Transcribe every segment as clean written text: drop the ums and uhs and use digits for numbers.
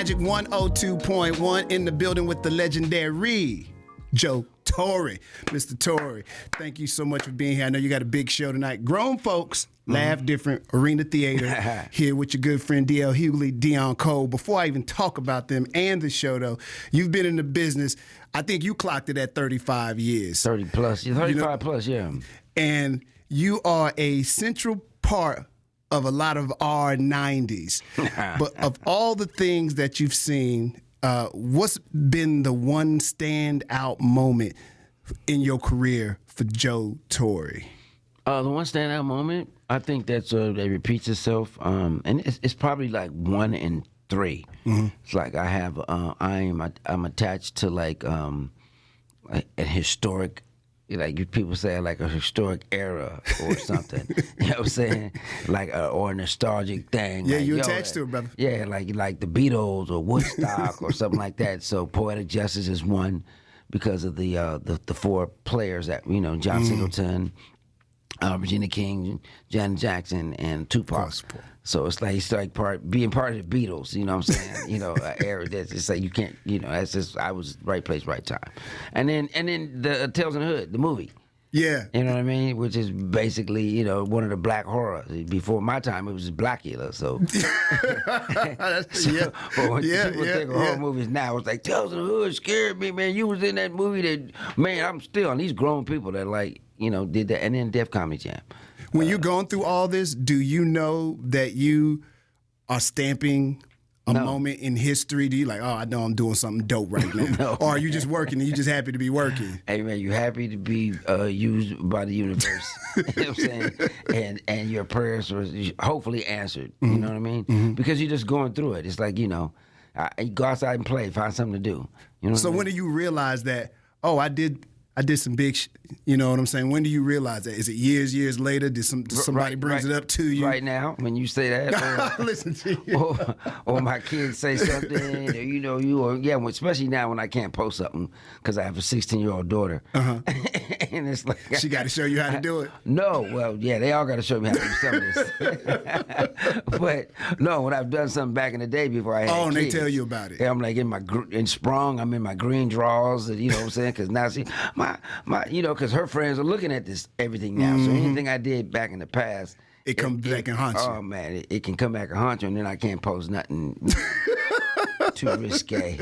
Magic 102.1 in the building with the legendary Joe Torry. Mr. Torry, thank you so much for being here. I know you got a big show tonight. Grown folks, Laugh Different, Arena Theater, here with your good friend D.L. Hughley, Dion Cole. Before I even talk about them and the show, though, you've been in the business, I think you clocked it at 35 years. 30 plus, 35 plus, yeah. And you are a central part of a lot of our 90s. But of all the things that you've seen, what's been the one standout moment in your career for Joe Torry? The one standout moment, I think that's it repeats itself, and it's probably like 1 in 3. Mm-hmm. It's like I have, I'm attached to like a historic. Like people say, like a historic era or something. You know what I'm saying? Like or a nostalgic thing. Yeah, like, you attached to it, brother. Yeah, like the Beatles or Woodstock or something like that. So Poetic Justice is one because of the 4 players that John Singleton, Regina King, Janet Jackson, and Tupac. So it's like being part of the Beatles, you know what I'm saying? Era that's just like you can't, that's just I was right place, right time. And then the Tales in the Hood, the movie. Yeah. You know what I mean? Which is basically, one of the black horrors. Before my time, it was Blackula. So, but when people think of horror movies now, it's like Tales in the Hood scared me, man. You was in that movie that, man, I'm still on these grown people that did that. And then Def Comedy Jam. When you're going through all this, do you know that you are stamping a moment in history? Do you like, I know I'm doing something dope right now? No, or are you just working and you just happy to be working? Hey, man, you happy to be used by the universe. You know what I'm saying? And your prayers were hopefully answered. Mm-hmm. You know what I mean? Mm-hmm. Because you're just going through it. It's like, you go outside and play, find something to do. So when do you realize that, I did some big you know what I'm saying? When do you realize that? Is it years later? Did somebody brings it up to you? Right now, when you say that? Or, listen to you. Or my kids say something, especially now when I can't post something because I have a 16-year-old daughter. Uh-huh. And it's like... She got to show you how to do it? No, well, yeah, they all got to show me how to do some of this. But, no, when I've done something back in the day before I had kids. And they tell you about it. I'm like in Sprung, I'm in my green drawers, you know what I'm saying? Because now, see, because her friends are looking at everything now. Mm-hmm. So anything I did back in the past, it comes back and haunt you. Oh man, it can come back and haunt you, and then I can't post nothing too risque.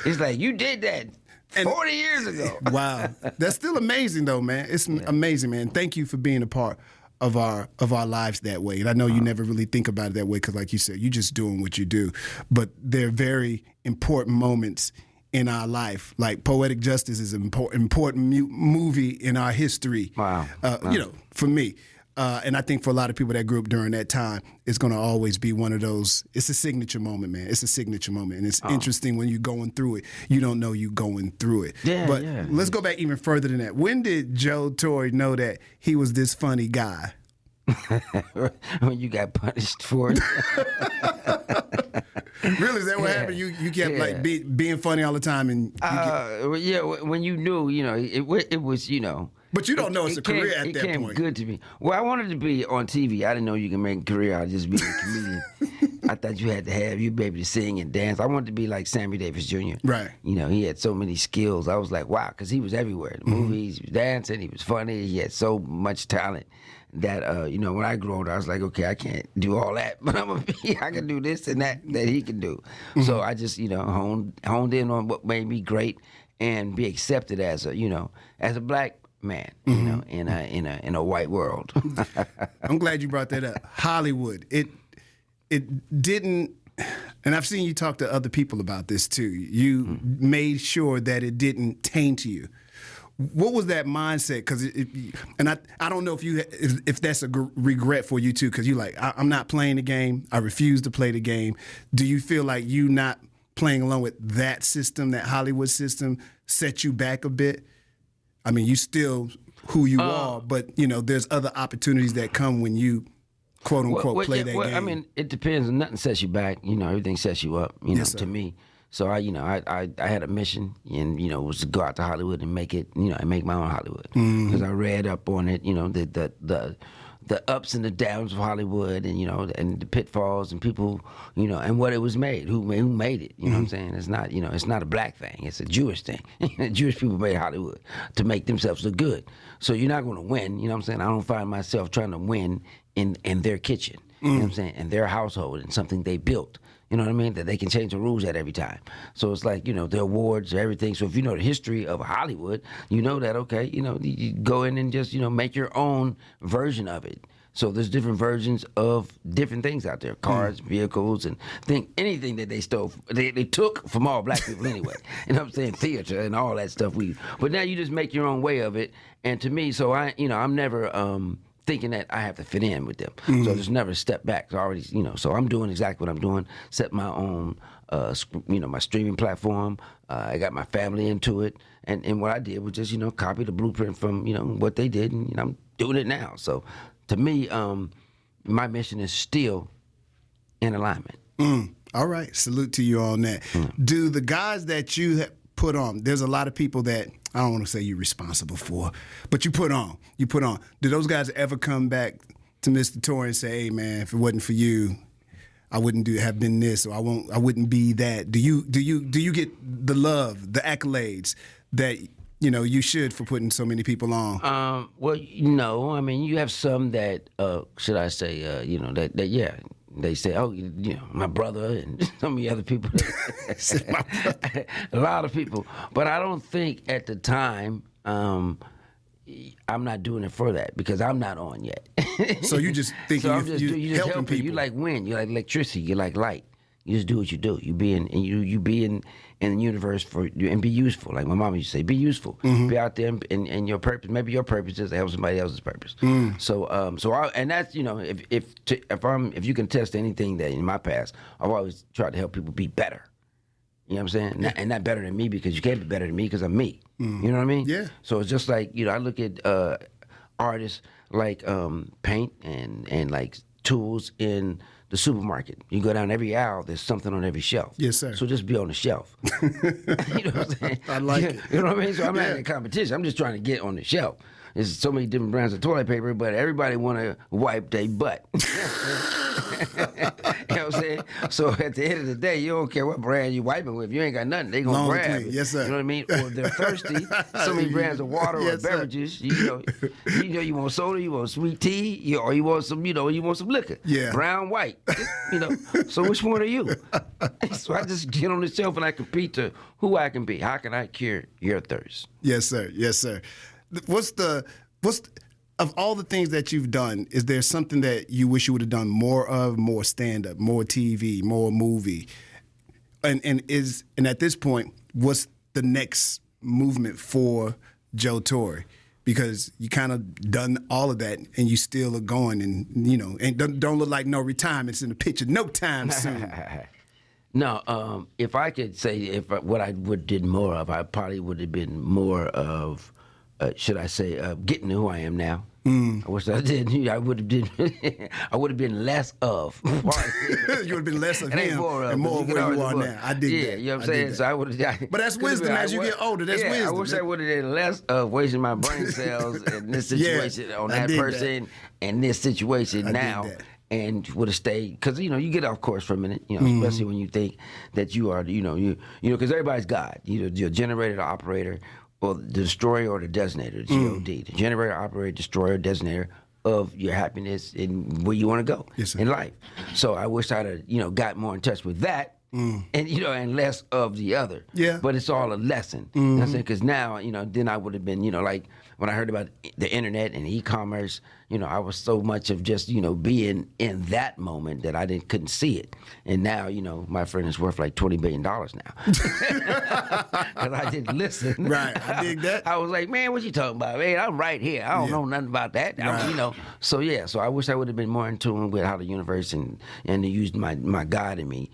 It's like you did that 40 years ago. Wow, that's still amazing though, man. It's amazing, man. Thank you for being a part of our lives that way. And I know you never really think about it that way because, like you said, you're just doing what you do. But they're very important moments in our life. Like Poetic Justice is an important movie in our history. Wow. For me. And I think for a lot of people that grew up during that time, it's going to always be one of those, it's a signature moment, man. It's a signature moment. And it's interesting when you're going through it, you don't know you going through it. But let's go back even further than that. When did Joe Torry know that he was this funny guy? When you got punished for it. Really, is that what happened? You kept being funny all the time, and when you knew, it was, But you don't know it's a career at that point. It came good to me. Well, I wanted to be on TV. I didn't know you can make a career out of just being a comedian. I thought you had to be able to sing and dance. I wanted to be like Sammy Davis Jr. Right. He had so many skills. I was like, wow, because he was everywhere. The movies, he was dancing, he was funny, he had so much talent that, when I grew older, I was like, okay, I can't do all that, but I can do this and that he can do. Mm-hmm. So I just, honed in on what made me great and be accepted as a black man, in a white world. I'm glad you brought that up. Hollywood, it didn't, and I've seen you talk to other people about this too. You made sure that it didn't taint you. What was that mindset? Because I don't know if that's a regret for you too. Because you like, I'm not playing the game. I refuse to play the game. Do you feel like you not playing along with that system, that Hollywood system, set you back a bit? I mean, you still who you are, but there's other opportunities that come when you quote unquote play that game. I mean, it depends. Nothing sets you back. Everything sets you up. Yes, to me. So I had a mission, and was to go out to Hollywood and make it, and make my own Hollywood. Because I read up on it, the ups and the downs of Hollywood, and and the pitfalls and people, and what it was made, who made it. You know what I'm saying? It's not, it's not a black thing. It's a Jewish thing. Jewish people made Hollywood to make themselves look good. So you're not going to win. You know what I'm saying? I don't find myself trying to win in their kitchen. You know what I'm saying? In their household, and something they built. You know what I mean? That they can change the rules at every time. So it's like, the awards, everything. So if you know the history of Hollywood, you know that, okay, you go in and just, make your own version of it. So there's different versions of different things out there, cars, vehicles, and anything that they stole, they took from all black people anyway. You know what I'm saying? Theater and all that stuff. But now you just make your own way of it. And to me, so I'm never thinking that I have to fit in with them. So I just never step back. So I already, so I'm doing exactly what I'm doing, set my own, my streaming platform. I got my family into it. And what I did was just, copy the blueprint from, what they did. And, I'm doing it now. So to me, my mission is still in alignment. All right. Salute to you on that. Do the guys that you put on, there's a lot of people that I don't want to say you're responsible for, but you put on. Do those guys ever come back to Mr. Torry and say, "Hey, man, if it wasn't for you, I wouldn't have been this, or I wouldn't be that"? Do you get the love, the accolades that you should for putting so many people on? Well, no. I mean, you have some that, should I say, that yeah. They say, "Oh, my brother," and some of the other people. A lot of people, but I don't think at the time I'm not doing it for that because I'm not on yet. So you just thinking you just helping people. You like wind, you like electricity, you like light. You just do what you do. You be in the universe and be useful. Like my mom used to say, be useful. Be out there and your purpose. Maybe your purpose is to help somebody else's purpose. So and that's if you can test anything that in my past, I've always tried to help people be better. You know what I'm saying? And not better than me because you can't be better than me because I'm me. You know what I mean? Yeah. So it's just like I look at artists like paint and like tools in the supermarket. You go down every aisle, there's something on every shelf. Yes, sir. So just be on the shelf. You know what I'm saying? I like it. You know what I mean? So I'm not in a competition. I'm just trying to get on the shelf. There's so many different brands of toilet paper, but everybody want to wipe their butt. You know what I'm saying? So at the end of the day, you don't care what brand you wiping with. If you ain't got nothing, they gonna grab it. Yes, sir. You know what I mean? Or if they're thirsty, so many brands of water or beverages. You want soda, you want sweet tea, or you want some, you want some liquor. Yeah. Brown, white. So which one are you? So I just get on the shelf and I compete to who I can be. How can I cure your thirst? Yes, sir. Yes, sir. Of all the things that you've done, is there something that you wish you would have done more of, more stand-up, more TV, more movie? And at this point, what's the next movement for Joe Torry? Because you kind of done all of that, and you still are going, and don't look like no retirement's in the picture no time soon. No, if I could say what I did more of, I probably would have been more of, should I say, getting to who I am now. I wish I did. I would have been less of. You would have been less of him and more of where you are now. I did that. You know what I'm saying? So I would have. But that's wisdom as you get older. That's wisdom. I wish I would have did less of wasting my brain cells in this situation on that person and this situation now. And would have stayed, because you get off course for a minute, especially when you think that you are, because everybody's God. You're a generator, the operator, or the destroyer or the designator, G-O-D, the generator, operator, destroyer, designator of your happiness and where you want to go in life. So I wish I'd have, got more in touch with that. And and less of the other. Yeah. But it's all a lesson. You know what I'm saying? Because now, then I would have been, like when I heard about the internet and e-commerce, I was so much of just, being in that moment that I couldn't see it. And now, my friend is worth like $20 billion now. Because I didn't listen. Right. I dig that. I was like, man, what you talking about? Man, I'm right here. I don't know nothing about that. Right. So so I wish I would have been more in tune with how the universe and to use my God in me,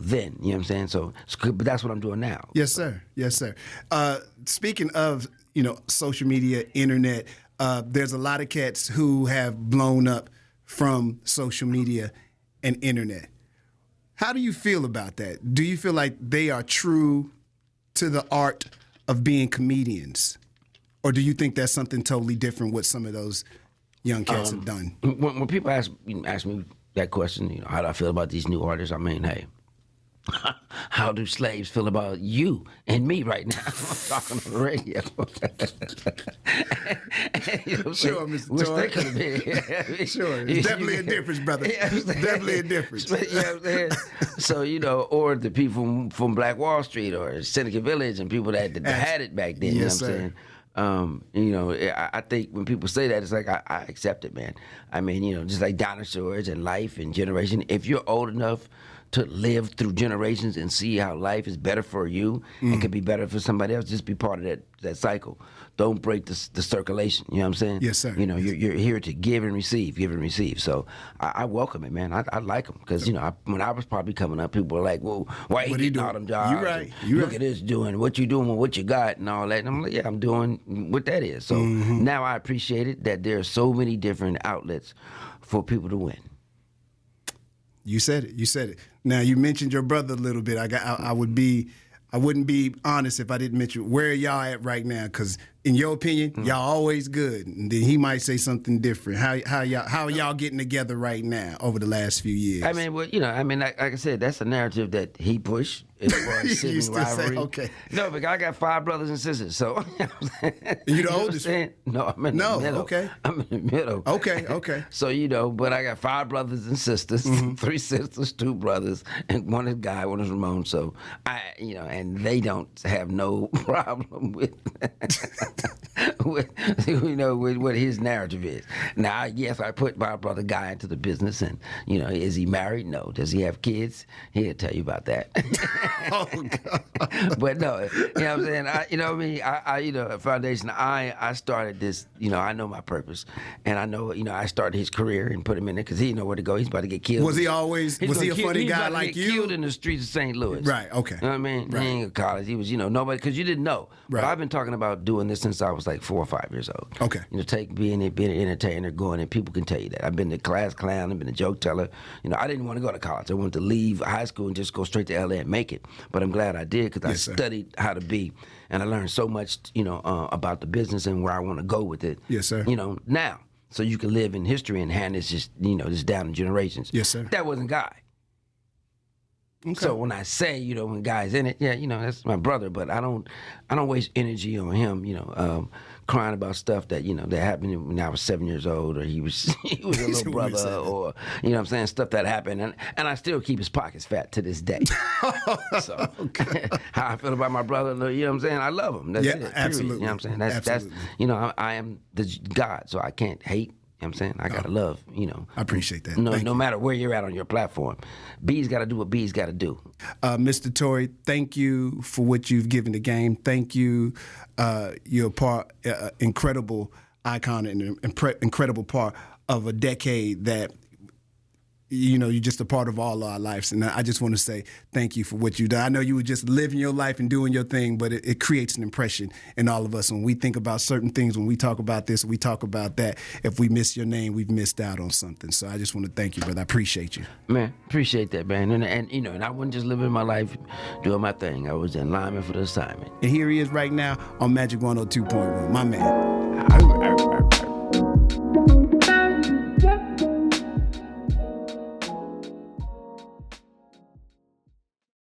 then, you know what I'm saying? So, but that's what I'm doing now. Yes, sir. Yes, sir. Speaking of, social media, internet, there's a lot of cats who have blown up from social media and internet. How do you feel about that? Do you feel like they are true to the art of being comedians? Or do you think that's something totally different with some of those young cats have done. When people ask me that question, how do I feel about these new artists? I mean, hey, how do slaves feel about you and me right now? I'm talking on the radio. Sure, Mr. Wish Torry. they could have been. Sure, it's definitely a difference, brother. Definitely a difference. You know what I'm saying? So, or the people from Black Wall Street or Seneca Village and people that had it back then. Yes, you know what I'm saying? I think when people say that, it's like I accept it, man. I mean, just like dinosaurs and life and generation. If you're old enough to live through generations and see how life is better for you and could be better for somebody else, just be part of that cycle. Don't break the circulation. You know what I'm saying? Yes, sir. You're here to give and receive. So I welcome it, man. I like them because when I was probably coming up, people were like, "Well, why you getting all them jobs? You right. Look at this doing what you doing with what you got and all that." And I'm like, "Yeah, I'm doing what that is." So now I appreciate it that there are so many different outlets for people to win. You said it. Now you mentioned your brother a little bit. I wouldn't be honest if I didn't mention where y'all at right now. Because in your opinion, y'all always good, and then he might say something different. How y'all getting together right now over the last few years? I mean, like I said, that's a narrative that he pushed. As far as You sibling still say, rivalry. okay. No, but I got 5 brothers and sisters, so. You the oldest? No, I'm in the middle. Okay. I'm in the middle. Okay. So, but I got 5 brothers and sisters, 3 sisters, 2 brothers, and one is Guy, one is Ramon. So and they don't have no problem with what his narrative is. Now, yes, I put my brother Guy into the business, and is he married? No. Does he have kids? He'll tell you about that. Oh God. But no, you know what I'm saying? I Foundation, I started this, I know my purpose. And I know, I started his career and put him in there because he didn't know where to go. He's about to get killed. Was he a funny guy like you? He killed in the streets of St. Louis. Right, okay. You know what I mean? Right. He ain't in college. He was, nobody, because you didn't know. Right. But I've been talking about doing this since I was like 4 or 5 years old. Okay. Being an entertainer, going, and people can tell you that. I've been a class clown, I've been a joke teller. I didn't want to go to college. I wanted to leave high school and just go straight to LA and make it. But I'm glad I did because I studied how to be, and I learned so much, about the business and where I want to go with it. Yes, sir. Now, so you can live in history and hand this just down in generations. Yes, sir. That wasn't Guy. Okay. So when I say, when Guy's in it, that's my brother, but I don't waste energy on him, crying about stuff that, that happened when I was 7 years old, or he was a little brother, or, what I'm saying, stuff that happened. And I still keep his pockets fat to this day. So how I feel about my brother, you know what I'm saying? I love him. That's it. Period. Absolutely. You know what I'm saying? That's I am the God, so I can't hate. You know what I'm saying? I got to love, I appreciate that. No matter where you're at on your platform. B's got to do what B's got to do. Mr. Torry, thank you for what you've given the game. Thank you. You're a part, incredible icon and incredible part of a decade that, you're just a part of all our lives. And I just want to say thank you for what you've done. I know you were just living your life and doing your thing, but it creates an impression in all of us. When we think about certain things, when we talk about this, we talk about that, if we miss your name, we've missed out on something. So I just want to thank you, brother. I appreciate you. Man, appreciate that, man. And I wasn't just living my life doing my thing. I was in lineman for the assignment. And here he is right now on Magic 102.1. My man.